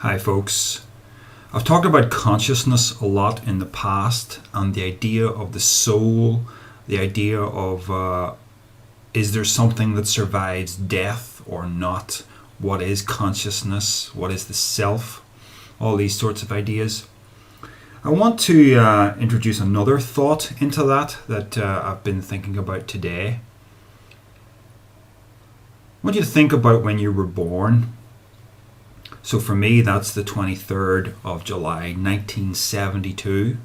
Hi folks. I've talked about consciousness a lot in the past and the idea of the soul, the idea of is there something that survives death or not? What is consciousness? What is the self? All these sorts of ideas. I want to introduce another thought into that I've been thinking about today. I want you to think about when you were born. So for me, that's the 23rd of July, 1972.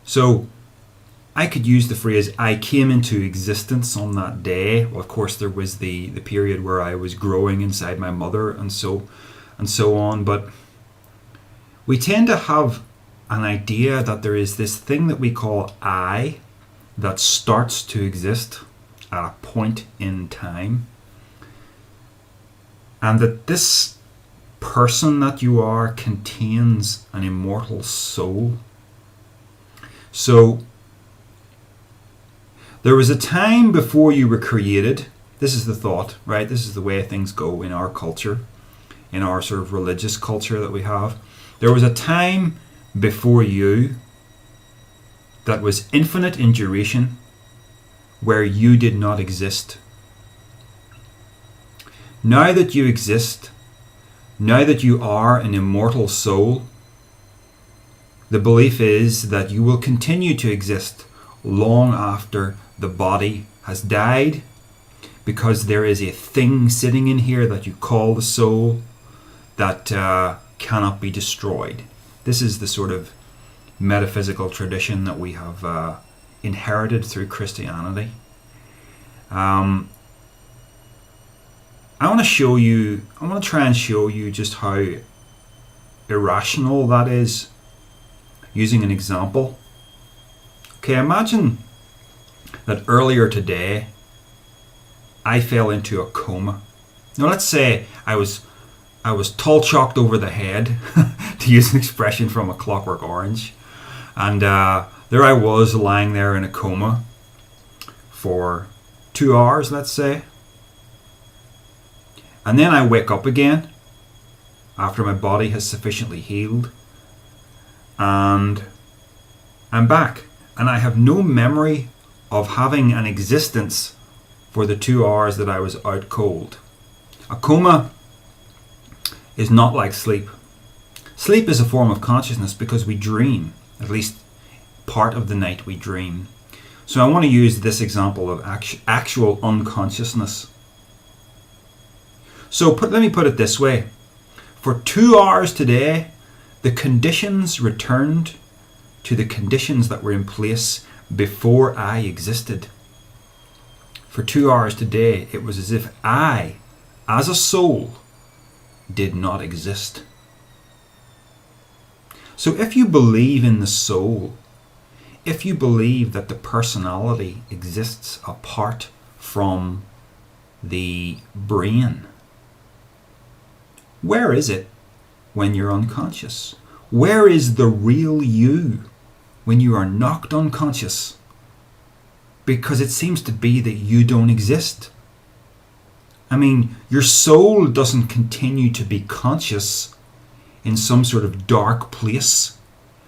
So I could use the phrase, I came into existence on that day. Well, of course, there was the period where I was growing inside my mother and so on. But we tend to have an idea that there is this thing that we call I that starts to exist at a point in time. And that this person that you are contains an immortal soul. So there was a time before you were created. This is the thought, right? This is the way things go in our culture, in our sort of religious culture that we have. There was a time before you that was infinite in duration where you did not exist. Now that you exist, now that you are an immortal soul, the belief is that you will continue to exist long after the body has died, because there is a thing sitting in here that you call the soul that cannot be destroyed. This is the sort of metaphysical tradition that we have inherited through Christianity. I want to try and show you just how irrational that is using an example. Okay, imagine that earlier today I fell into a coma. Now let's say I was tall chalked over the head, to use an expression from A Clockwork Orange, and there I was lying there in a coma for 2 hours, let's say. And then I wake up again after my body has sufficiently healed, and I'm back, and I have no memory of having an existence for the 2 hours that I was out cold. A coma is not like sleep. Sleep is a form of consciousness because we dream, at least part of the night we dream. So I want to use this example of actual unconsciousness. So let me put it this way. For 2 hours today, the conditions returned to the conditions that were in place before I existed. For 2 hours today, it was as if I, as a soul, did not exist. So if you believe in the soul, if you believe that the personality exists apart from the brain, where is it when you're unconscious? Where is the real you when you are knocked unconscious? Because it seems to be that you don't exist. I mean, your soul doesn't continue to be conscious in some sort of dark place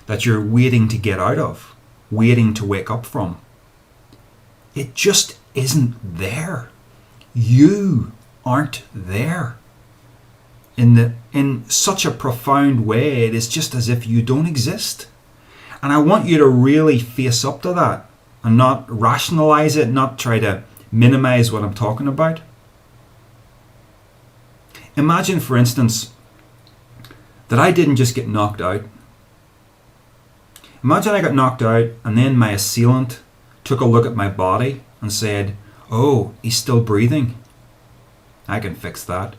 that you're waiting to get out of, waiting to wake up from. It just isn't there. You aren't there. In such a profound way, it is just as if you don't exist. And I want you to really face up to that and not rationalize it, not try to minimize what I'm talking about. Imagine, for instance, that I didn't just get knocked out. Imagine I got knocked out and then my assailant took a look at my body and said, "Oh, he's still breathing. I can fix that."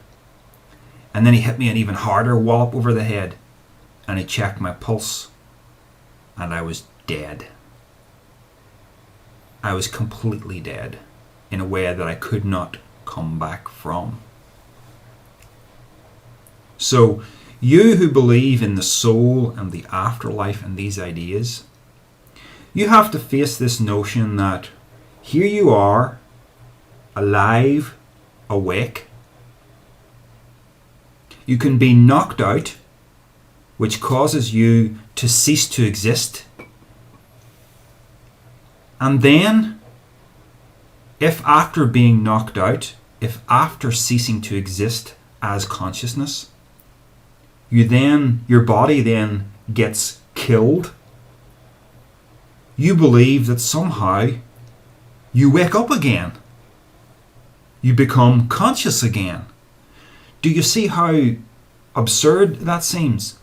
And then he hit me an even harder wallop over the head, and he checked my pulse, and I was dead. I was completely dead in a way that I could not come back from. So you who believe in the soul and the afterlife and these ideas, you have to face this notion that here you are, alive, awake. You can be knocked out, which causes you to cease to exist. And then, if after being knocked out, if after ceasing to exist as consciousness, your body then gets killed, you believe that somehow you wake up again. You become conscious again. Do you see how absurd that seems?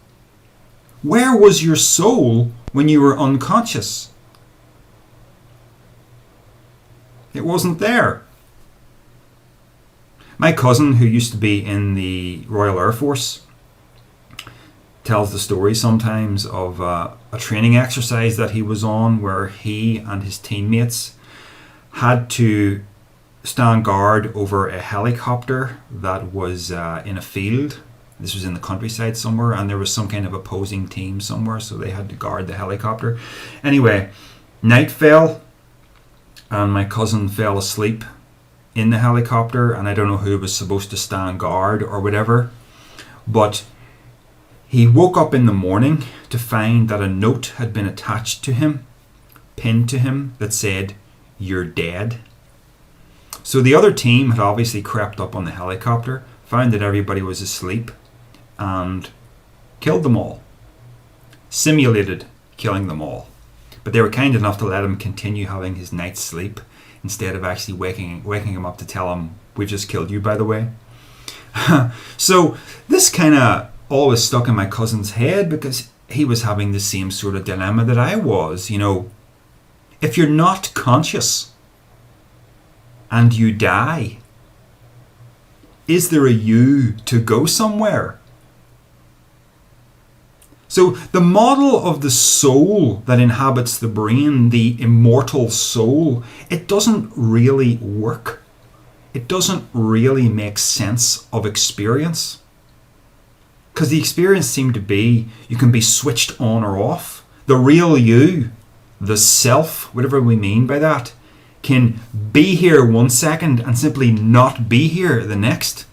Where was your soul when you were unconscious? It wasn't there. My cousin, who used to be in the Royal Air Force, tells the story sometimes of a training exercise that he was on where he and his teammates had to stand guard over a helicopter that was in a field. This was in the countryside somewhere, and there was some kind of opposing team somewhere, so they had to guard the helicopter. Anyway, night fell, and my cousin fell asleep in the helicopter, and I don't know who was supposed to stand guard or whatever, but he woke up in the morning to find that a note had been attached to him, pinned to him, that said, "You're dead." So the other team had obviously crept up on the helicopter, found that everybody was asleep, and killed them all. Simulated killing them all. But they were kind enough to let him continue having his night's sleep instead of actually waking him up to tell him, "We've just killed you, by the way." So this kind of always stuck in my cousin's head because he was having the same sort of dilemma that I was. If you're not conscious and you die, is there a you to go somewhere? So the model of the soul that inhabits the brain, the immortal soul, it doesn't really work. It doesn't really make sense of experience. Because the experience seemed to be you can be switched on or off. The real you, the self, whatever we mean by that, can be here 1 second and simply not be here the next.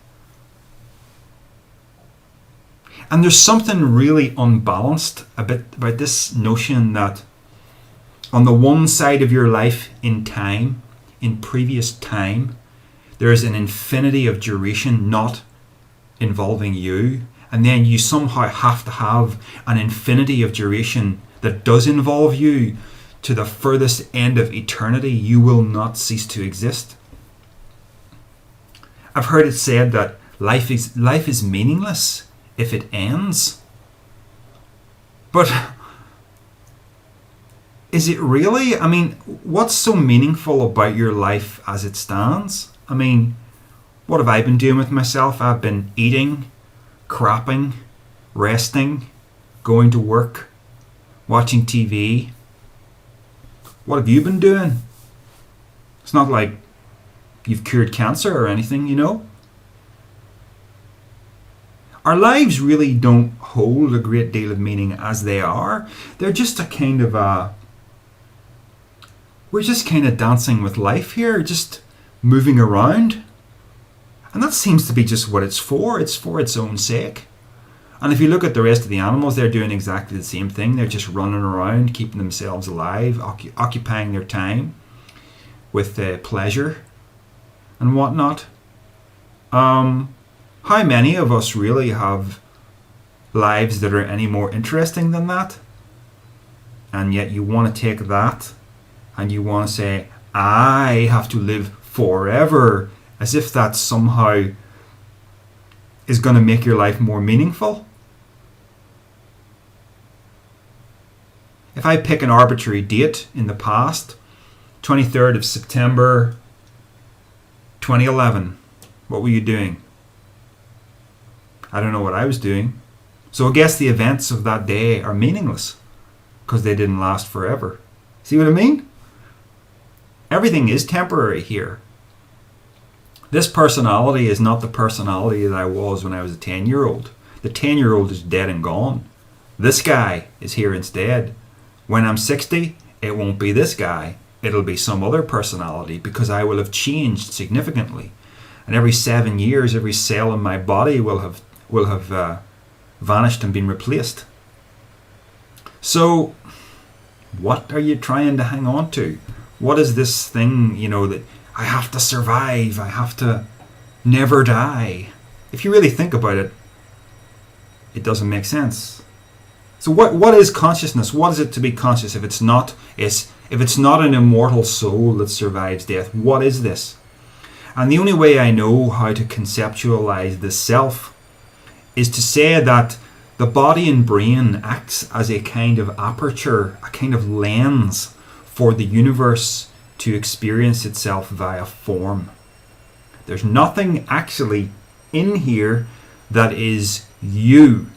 And there's something really unbalanced about this notion that on the one side of your life in time, in previous time, there is an infinity of duration not involving you. And then you somehow have to have an infinity of duration that does involve you to the furthest end of eternity. You will not cease to exist. I've heard it said that life is meaningless if it ends. But is it really? I mean, what's so meaningful about your life as it stands? I mean, what have I been doing with myself? I've been eating, crapping, resting, going to work, watching TV. What have you been doing? It's not like you've cured cancer or anything, Our lives really don't hold a great deal of meaning as they are. They're just we're just kind of dancing with life here, just moving around. And that seems to be just what it's for. It's for its own sake. And if you look at the rest of the animals, they're doing exactly the same thing. They're just running around, keeping themselves alive, occupying their time with pleasure and whatnot. How many of us really have lives that are any more interesting than that? And yet you want to take that and you want to say, I have to live forever, as if that somehow is going to make your life more meaningful. If I pick an arbitrary date in the past, 23rd of September 2011, what were you doing? I don't know what I was doing. So I guess the events of that day are meaningless because they didn't last forever. See what I mean? Everything is temporary here. This personality is not the personality that I was when I was a 10-year-old. The 10-year-old is dead and gone. This guy is here instead. When I'm 60, it won't be this guy. It'll be some other personality because I will have changed significantly. And every 7 years, every cell in my body will will have vanished and been replaced. So, what are you trying to hang on to? What is this thing, that I have to survive, I have to never die? If you really think about it, it doesn't make sense. So what is consciousness? What is it to be conscious if it's not an immortal soul that survives death? What is this? And the only way I know how to conceptualize the self is to say that the body and brain acts as a kind of aperture, a kind of lens for the universe to experience itself via form. There's nothing actually in here that is you.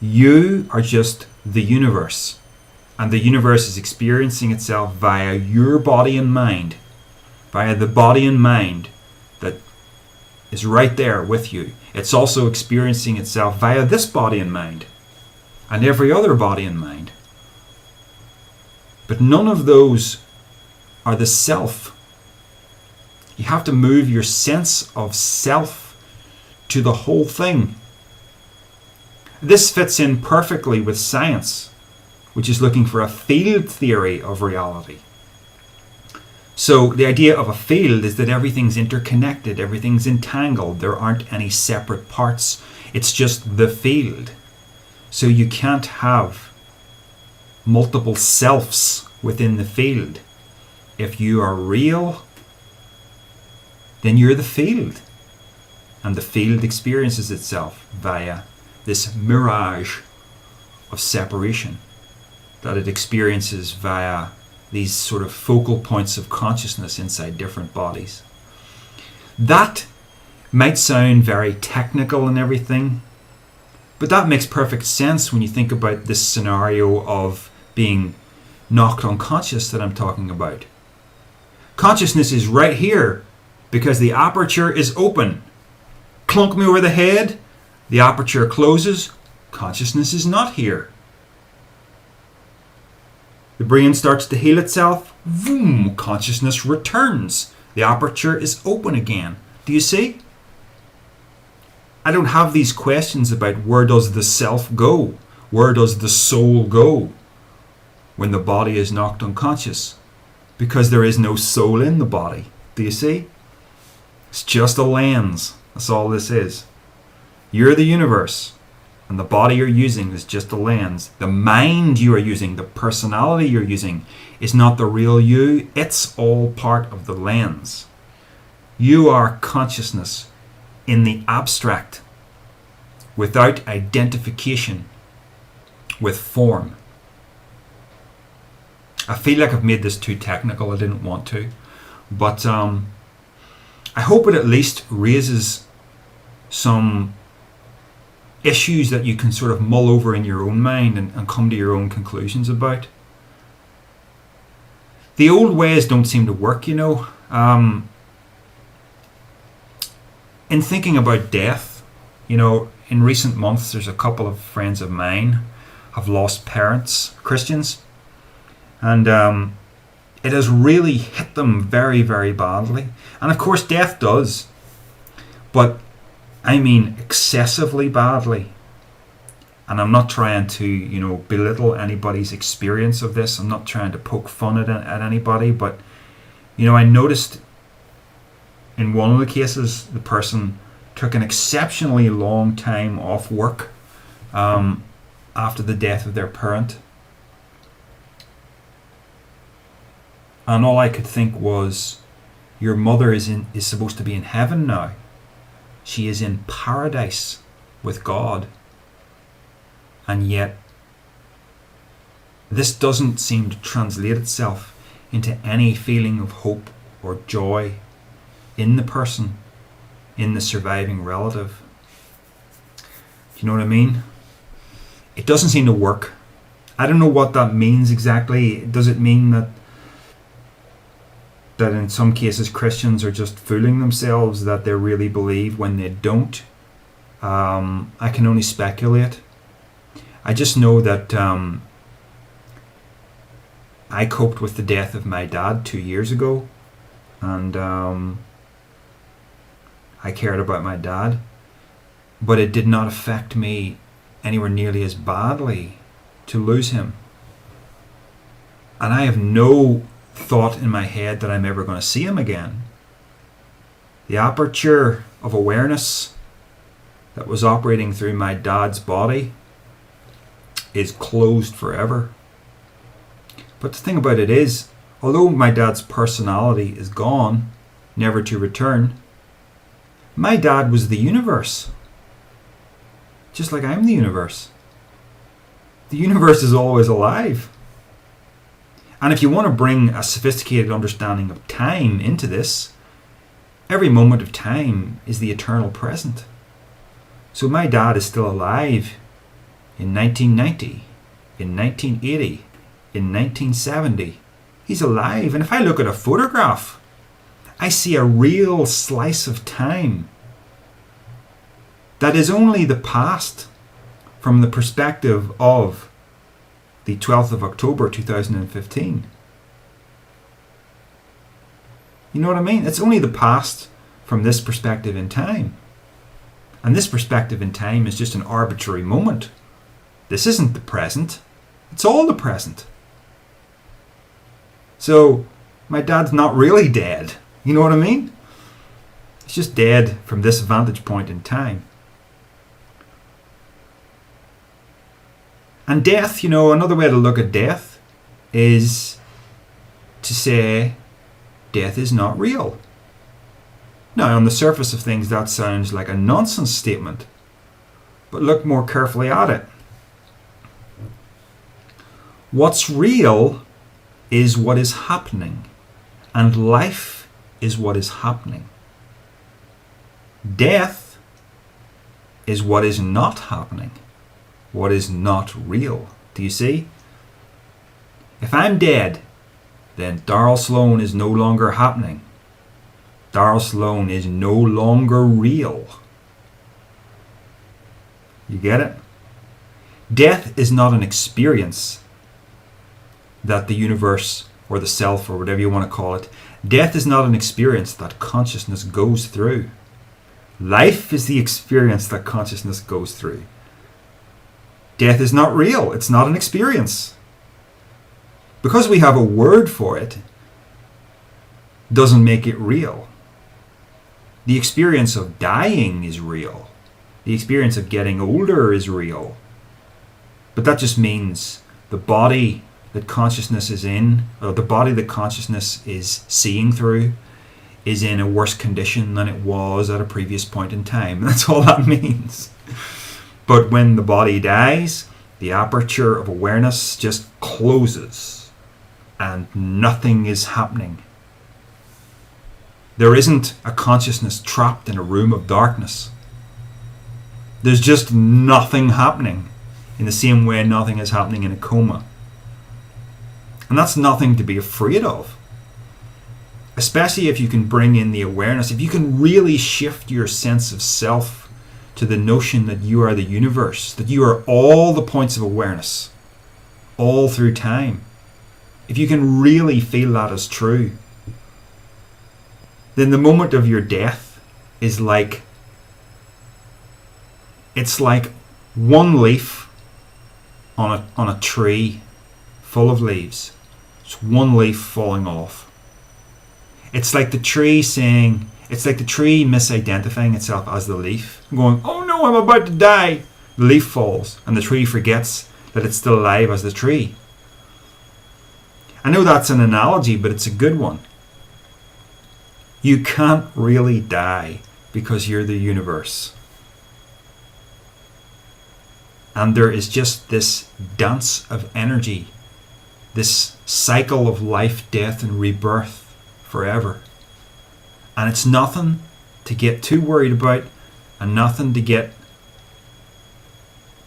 You are just the universe, and the universe is experiencing itself via your body and mind, via the body and mind that is right there with you. It's also experiencing itself via this body and mind, and every other body and mind. But none of those are the self. You have to move your sense of self to the whole thing. This fits in perfectly with science, which is looking for a field theory of reality. So the idea of a field is that everything's interconnected, everything's entangled, there aren't any separate parts, it's just the field. So you can't have multiple selves within the field. If you are real, then you're the field. And the field experiences itself via this mirage of separation that it experiences via these sort of focal points of consciousness inside different bodies. That might sound very technical and everything, but that makes perfect sense when you think about this scenario of being knocked unconscious that I'm talking about. Consciousness is right here because the aperture is open. Clunk me over the head, the aperture closes, consciousness is not here. The brain starts to heal itself, boom, consciousness returns. The aperture is open again. Do you see? I don't have these questions about where does the self go? Where does the soul go when the body is knocked unconscious? Because there is no soul in the body. Do you see? It's just a lens. That's all this is. You're the universe, and the body you're using is just a lens. The mind you are using, the personality you're using, is not the real you. It's all part of the lens. You are consciousness in the abstract, without identification with form. I feel like I've made this too technical. I didn't want to, but I hope it at least raises some issues that you can sort of mull over in your own mind and come to your own conclusions about. The old ways don't seem to work, you know. In thinking about death, you know, in recent months there's a couple of friends of mine have lost parents, Christians, and it has really hit them very, very badly. And of course death does, but I mean excessively badly. And I'm not trying to, you know, belittle anybody's experience of this. I'm not trying to poke fun at anybody, but, you know, I noticed in one of the cases the person took an exceptionally long time off work after the death of their parent. And all I could think was, your mother is supposed to be in heaven now. She is in paradise with God. And yet, this doesn't seem to translate itself into any feeling of hope or joy in the person, in the surviving relative. Do you know what I mean? It doesn't seem to work. I don't know what that means exactly. Does it mean that in some cases Christians are just fooling themselves, that they really believe when they don't? I can only speculate. I just know that I coped with the death of my dad 2 years ago, and I cared about my dad, but it did not affect me anywhere nearly as badly to lose him. And I have no thought in my head that I'm ever going to see him again. The aperture of awareness that was operating through my dad's body is closed forever. But the thing about it is, although my dad's personality is gone, never to return, my dad was the universe. Just like I'm the universe. The universe is always alive. And if you want to bring a sophisticated understanding of time into this, every moment of time is the eternal present. So my dad is still alive in 1990, in 1980, in 1970. He's alive. And if I look at a photograph, I see a real slice of time that is only the past from the perspective of the 12th of October 2015. You know what I mean? It's only the past from this perspective in time. And this perspective in time is just an arbitrary moment. This isn't the present. It's all the present. So my dad's not really dead. You know what I mean? He's just dead from this vantage point in time. And death, another way to look at death is to say death is not real. Now, on the surface of things, that sounds like a nonsense statement. But look more carefully at it. What's real is what is happening, and life is what is happening. Death is what is not happening, what is not real. Do you see? If I'm dead, then Darryl Sloan is no longer happening. Darryl Sloan is no longer real. You get it? Death is not an experience that the universe or the self or whatever you want to call it, death is not an experience that consciousness goes through. Life is the experience that consciousness goes through. Death is not real. It's not an experience. Because we have a word for it, doesn't make it real. The experience of dying is real. The experience of getting older is real. But that just means the body that consciousness is in, or the body that consciousness is seeing through, is in a worse condition than it was at a previous point in time. That's all that means. But when the body dies, the aperture of awareness just closes and nothing is happening. There isn't a consciousness trapped in a room of darkness. There's just nothing happening, in the same way nothing is happening in a coma. And that's nothing to be afraid of. Especially if you can bring in the awareness, if you can really shift your sense of self to the notion that you are the universe, that you are all the points of awareness, all through time. If you can really feel that as true, then the moment of your death is like, it's like one leaf on a tree full of leaves. It's one leaf falling off. It's like the tree saying, it's like the tree misidentifying itself as the leaf, going, oh no, I'm about to die. The leaf falls and the tree forgets that it's still alive as the tree. I know that's an analogy, but it's a good one. You can't really die because you're the universe. And there is just this dance of energy, this cycle of life, death, and rebirth forever. And it's nothing to get too worried about and nothing to get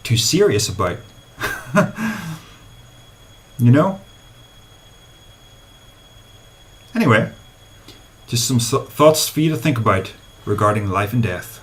too serious about. You know? Anyway, just some thoughts for you to think about regarding life and death.